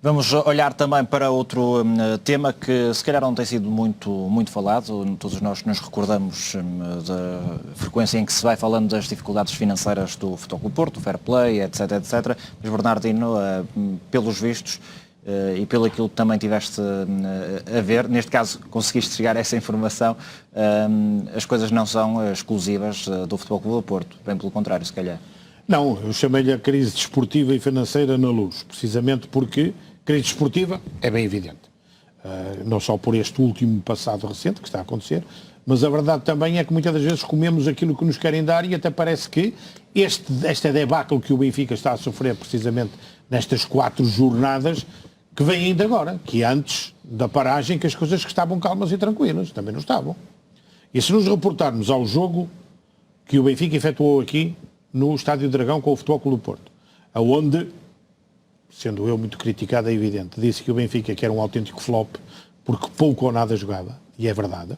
Vamos olhar também para outro tema que se calhar não tem sido muito falado. Todos nós nos recordamos da frequência em que se vai falando das dificuldades financeiras do Futebol Clube do Porto, do fair play, etc, etc. Mas Bernardino, pelos vistos e pelo aquilo que também tiveste a ver, neste caso conseguiste chegar a essa informação, as coisas não são exclusivas do Futebol Clube do Porto, bem pelo contrário, se calhar. Não, eu chamei-lhe a crise desportiva e financeira na luz, precisamente porque crise desportiva é bem evidente. Não só por este último passado recente que está a acontecer, mas a verdade também é que muitas das vezes comemos aquilo que nos querem dar e até parece que esta debacle que o Benfica está a sofrer precisamente nestas 4 jornadas, que vem ainda agora, que antes da paragem que as coisas que estavam calmas e tranquilas, também não estavam. E se nos reportarmos ao jogo que o Benfica efetuou aqui no Estádio Dragão com o Futebol Clube do Porto, aonde, sendo eu muito criticado, é evidente, disse que o Benfica que era um autêntico flop, porque pouco ou nada jogava, e é verdade,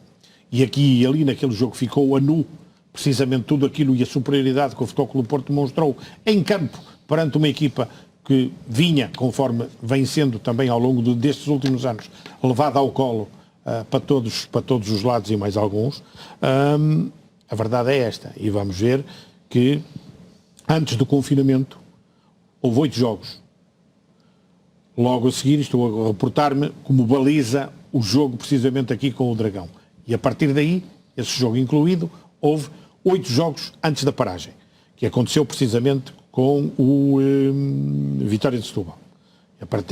e aqui e ali naquele jogo ficou a nu, precisamente tudo aquilo e a superioridade que o Futebol Clube do Porto demonstrou em campo, perante uma equipa que vinha, conforme vem sendo também ao longo destes últimos anos, levada ao colo para todos os lados e mais alguns. A verdade é esta, e vamos ver que antes do confinamento houve 8 jogos. Logo a seguir estou a reportar-me como baliza o jogo precisamente aqui com o Dragão. E a partir daí, esse jogo incluído, houve 8 jogos antes da paragem, que aconteceu precisamente com o Vitória de Setúbal.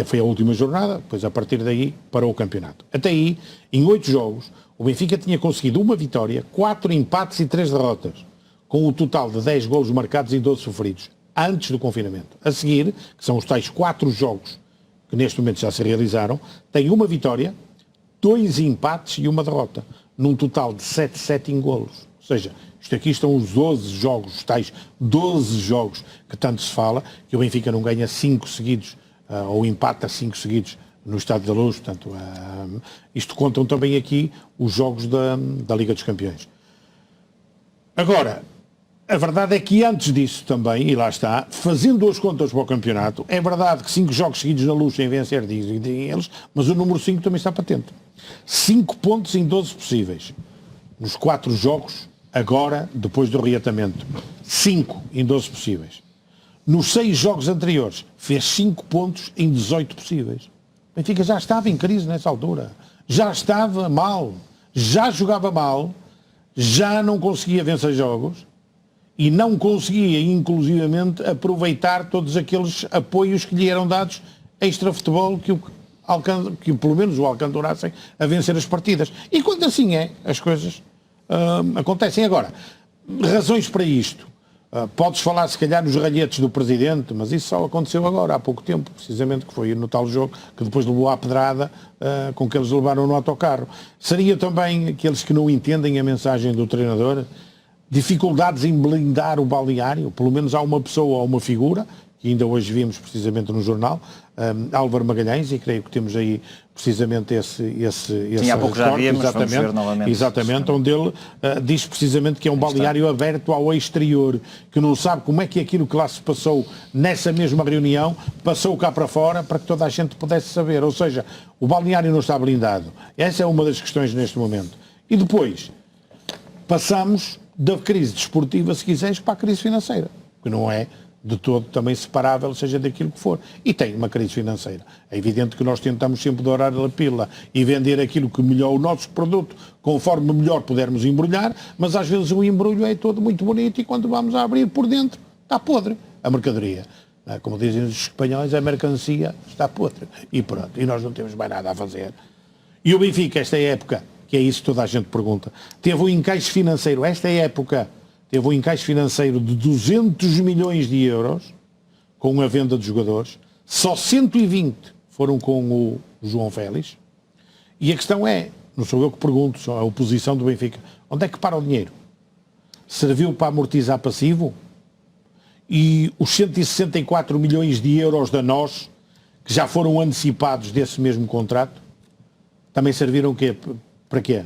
Foi a última jornada, depois a partir daí parou o campeonato. Até aí, em 8 jogos, o Benfica tinha conseguido uma vitória, 4 empates e 3 derrotas, com o total de 10 golos marcados e 12 sofridos, antes do confinamento. A seguir, que são os tais 4 jogos que neste momento já se realizaram, tem uma vitória, 2 empates e uma derrota, num total de 7-7 em golos. Ou seja, isto aqui estão os 12 jogos, os tais 12 jogos que tanto se fala, que o Benfica não ganha 5 seguidos, ou empata 5 seguidos no Estádio da Luz. Portanto, isto contam também aqui os jogos da Liga dos Campeões. Agora, a verdade é que antes disso também, e lá está, fazendo as contas para o campeonato, é verdade que 5 jogos seguidos na Luz sem vencer, dizem eles, mas o número 5 também está patente. 5 pontos em 12 possíveis. Nos 4 jogos, agora, depois do reatamento. 5 em 12 possíveis. Nos 6 jogos anteriores, fez 5 pontos em 18 possíveis. O Benfica já estava em crise nessa altura. Já estava mal. Já jogava mal. Já não conseguia vencer jogos. E não conseguia, inclusivamente, aproveitar todos aqueles apoios que lhe eram dados extra-futebol que pelo menos o alcantarassem a vencer as partidas. E quando assim é, as coisas acontecem. Agora, razões para isto. Podes falar, se calhar, nos ralhetes do Presidente, mas isso só aconteceu agora, há pouco tempo, precisamente, que foi no tal jogo que depois levou à pedrada com que eles levaram no autocarro. Seria também aqueles que não entendem a mensagem do treinador, dificuldades em blindar o balneário, pelo menos há uma pessoa ou uma figura, que ainda hoje vimos precisamente no jornal, Álvaro Magalhães, e creio que temos aí precisamente esse Sim, há pouco já vimos, vamos ver novamente. Exatamente, onde ele diz precisamente que é um balneário aberto ao exterior, que não sabe como é que aquilo que lá se passou nessa mesma reunião passou cá para fora para que toda a gente pudesse saber. Ou seja, o balneário não está blindado. Essa é uma das questões neste momento. E depois, passamos da crise desportiva, se quiseres, para a crise financeira, que não é de todo também separável, seja daquilo que for. E tem uma crise financeira. É evidente que nós tentamos sempre dourar a pílula e vender aquilo que melhor o nosso produto, conforme melhor pudermos embrulhar, mas às vezes o embrulho é todo muito bonito e quando vamos a abrir por dentro, está podre a mercadoria. Como dizem os espanhóis, a mercancia está podre. E pronto, e nós não temos mais nada a fazer. E o Benfica, esta época, que é isso que toda a gente pergunta, teve um encaixe financeiro, esta época, teve um encaixe financeiro de 200 milhões de euros com a venda de jogadores, só 120 foram com o João Félix, e a questão é, não sou eu que pergunto, só a oposição do Benfica, onde é que para o dinheiro? Serviu para amortizar passivo? E os 164 milhões de euros da nós, que já foram antecipados desse mesmo contrato, também serviram para quê?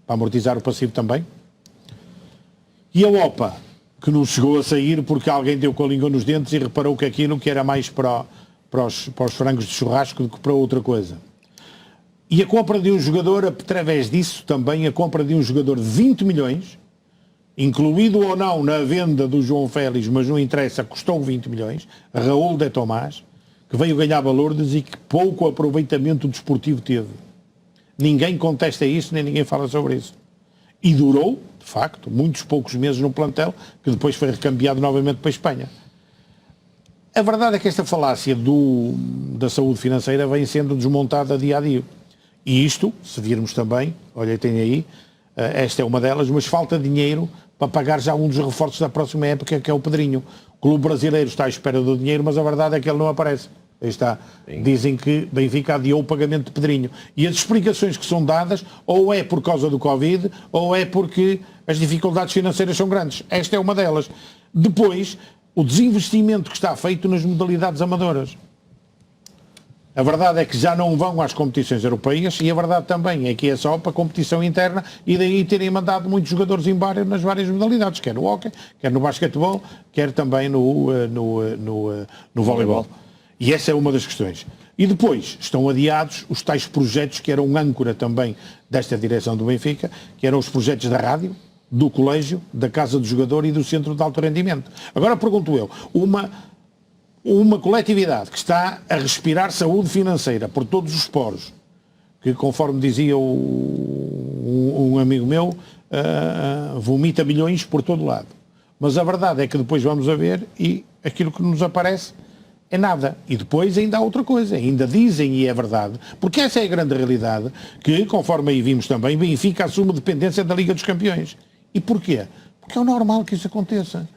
Para amortizar o passivo também? E a OPA, que não chegou a sair porque alguém deu com a língua nos dentes e reparou que aquilo que era mais para para os frangos de churrasco do que para outra coisa. E a compra de um jogador, através disso também a compra de um jogador de 20 milhões, incluído ou não na venda do João Félix, mas não interessa, custou 20 milhões, Raul de Tomás, que veio ganhar valores e que pouco aproveitamento desportivo teve. Ninguém contesta isso, nem ninguém fala sobre isso. E durou, de facto, muitos poucos meses no plantel, que depois foi recambiado novamente para a Espanha. A verdade é que esta falácia da saúde financeira vem sendo desmontada dia a dia. E isto, se virmos também, olha, tem aí, esta é uma delas, mas falta dinheiro para pagar já um dos reforços da próxima época, que é o Pedrinho. O clube brasileiro está à espera do dinheiro, mas a verdade é que ele não aparece. Aí está. Sim. Dizem que Benfica adiou o pagamento de Pedrinho. E as explicações que são dadas, ou é por causa do Covid, ou é porque as dificuldades financeiras são grandes. Esta é uma delas. Depois, o desinvestimento que está feito nas modalidades amadoras. A verdade é que já não vão às competições europeias e a verdade também é que é só para a competição interna e daí terem mandado muitos jogadores embora nas várias modalidades, quer no hóquei, quer no basquetebol, quer também no voleibol. E essa é uma das questões. E depois estão adiados os tais projetos que eram âncora também desta direção do Benfica, que eram os projetos da rádio, do colégio, da casa do jogador e do centro de alto rendimento. Agora pergunto eu, uma coletividade que está a respirar saúde financeira por todos os poros, que conforme dizia um amigo meu, vomita milhões por todo lado. Mas a verdade é que depois vamos a ver e aquilo que nos aparece é nada. E depois ainda há outra coisa, ainda dizem, e é verdade, porque essa é a grande realidade, que conforme aí vimos também, Benfica assume dependência da Liga dos Campeões. E porquê? Porque é normal que isso aconteça.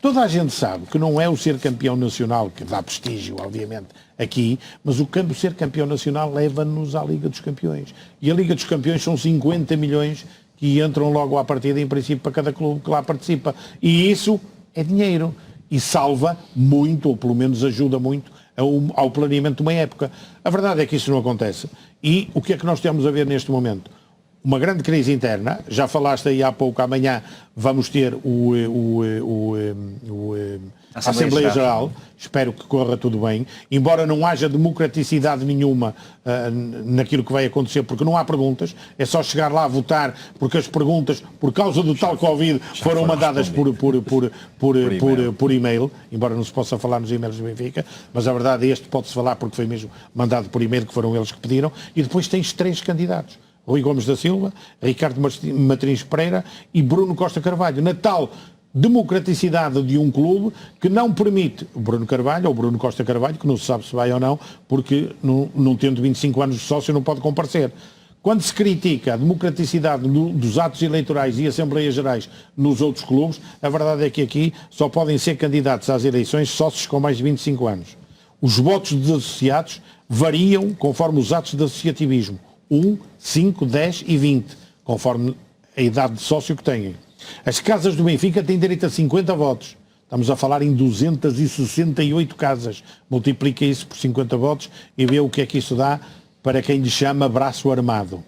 Toda a gente sabe que não é o ser campeão nacional que dá prestígio, obviamente, aqui, mas o ser campeão nacional leva-nos à Liga dos Campeões. E a Liga dos Campeões são 50 milhões que entram logo à partida, em princípio, para cada clube que lá participa. E isso é dinheiro. E salva muito, ou pelo menos ajuda muito, ao planeamento de uma época. A verdade é que isso não acontece. E o que é que nós temos a ver neste momento? Uma grande crise interna, já falaste aí há pouco, amanhã vamos ter a Assembleia Geral, espero que corra tudo bem, embora não haja democraticidade nenhuma naquilo que vai acontecer, porque não há perguntas, é só chegar lá a votar, porque as perguntas, por causa do tal Covid, foram mandadas por e-mail, embora não se possa falar nos e-mails do Benfica, mas a verdade é este pode-se falar porque foi mesmo mandado por e-mail, que foram eles que pediram, e depois tens 3 candidatos. Rui Gomes da Silva, Ricardo Matriz Pereira e Bruno Costa Carvalho, na tal democraticidade de um clube que não permite o Bruno Carvalho, ou Bruno Costa Carvalho, que não se sabe se vai ou não, porque não tendo 25 anos de sócio não pode comparecer. Quando se critica a democraticidade dos atos eleitorais e Assembleias Gerais nos outros clubes, a verdade é que aqui só podem ser candidatos às eleições sócios com mais de 25 anos. Os votos dos associados variam conforme os atos de associativismo. 1, 5, 10 e 20, conforme a idade de sócio que têm. As casas do Benfica têm direito a 50 votos. Estamos a falar em 268 casas. Multiplica isso por 50 votos e vê o que é que isso dá para quem lhe chama braço armado.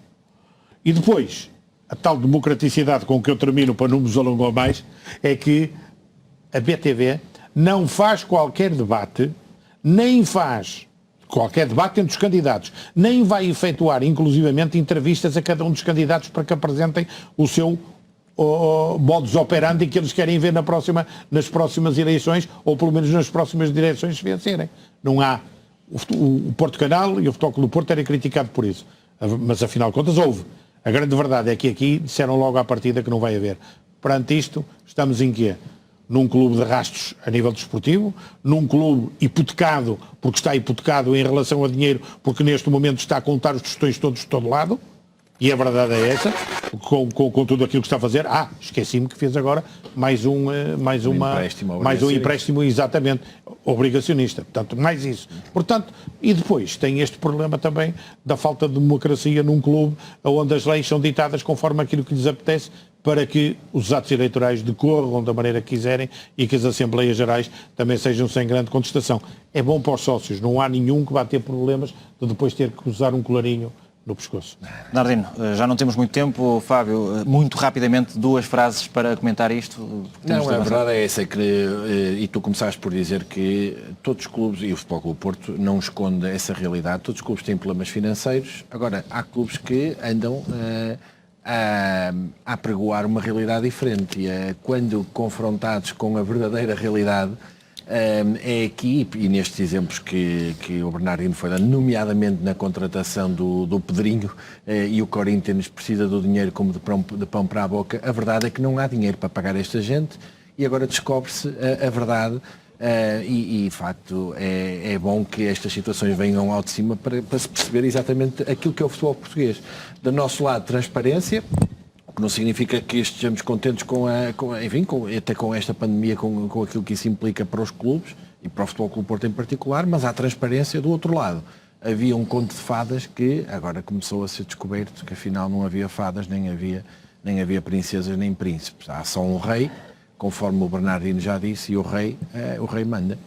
E depois, a tal democraticidade com que eu termino, para não nos alongar mais, é que a BTV não faz qualquer debate, nem faz qualquer debate entre os candidatos, nem vai efetuar, inclusivamente, entrevistas a cada um dos candidatos para que apresentem o seu modus operandi que eles querem ver nas próximas eleições, ou pelo menos nas próximas direções se vencerem. Não há. O Porto Canal e o Futebol Clube do Porto era criticado por isso. Mas, afinal de contas, houve. A grande verdade é que aqui disseram logo à partida que não vai haver. Perante isto, estamos em quê? Num clube de rastros a nível desportivo, num clube hipotecado, porque está hipotecado em relação a dinheiro, porque neste momento está a contar os tostões todos de todo lado, e a verdade é essa, com tudo aquilo que está a fazer. Esqueci-me que fez agora mais um empréstimo, exatamente, obrigacionista. Portanto, mais isso. Portanto, e depois tem este problema também da falta de democracia num clube onde as leis são ditadas conforme aquilo que lhes apetece, para que os atos eleitorais decorram da maneira que quiserem e que as Assembleias Gerais também sejam sem grande contestação. É bom para os sócios, não há nenhum que vá ter problemas de depois ter que usar um colarinho no pescoço. Bernardino, já não temos muito tempo. Fábio, muito rapidamente, 2 frases para comentar isto. Não, a verdade é essa, e tu começaste por dizer que todos os clubes, e o Futebol Clube do Porto não esconde essa realidade, todos os clubes têm problemas financeiros. Agora, há clubes que andam a apregoar uma realidade diferente e quando confrontados com a verdadeira realidade, é aqui, e nestes exemplos que o Bernardino foi dando, nomeadamente na contratação do Pedrinho, e o Corinthians precisa do dinheiro como de pão para a boca, a verdade é que não há dinheiro para pagar esta gente e agora descobre-se a verdade. E de facto é bom que estas situações venham ao de cima para se perceber exatamente aquilo que é o futebol português. Do nosso lado, transparência, o que não significa que estejamos contentes até com esta pandemia, com aquilo que isso implica para os clubes e para o Futebol Clube do Porto em particular, mas há transparência do outro lado. Havia um conto de fadas que agora começou a ser descoberto, que afinal não havia fadas, nem havia princesas nem príncipes. Há só um rei, conforme o Bernardino já disse, e o rei manda.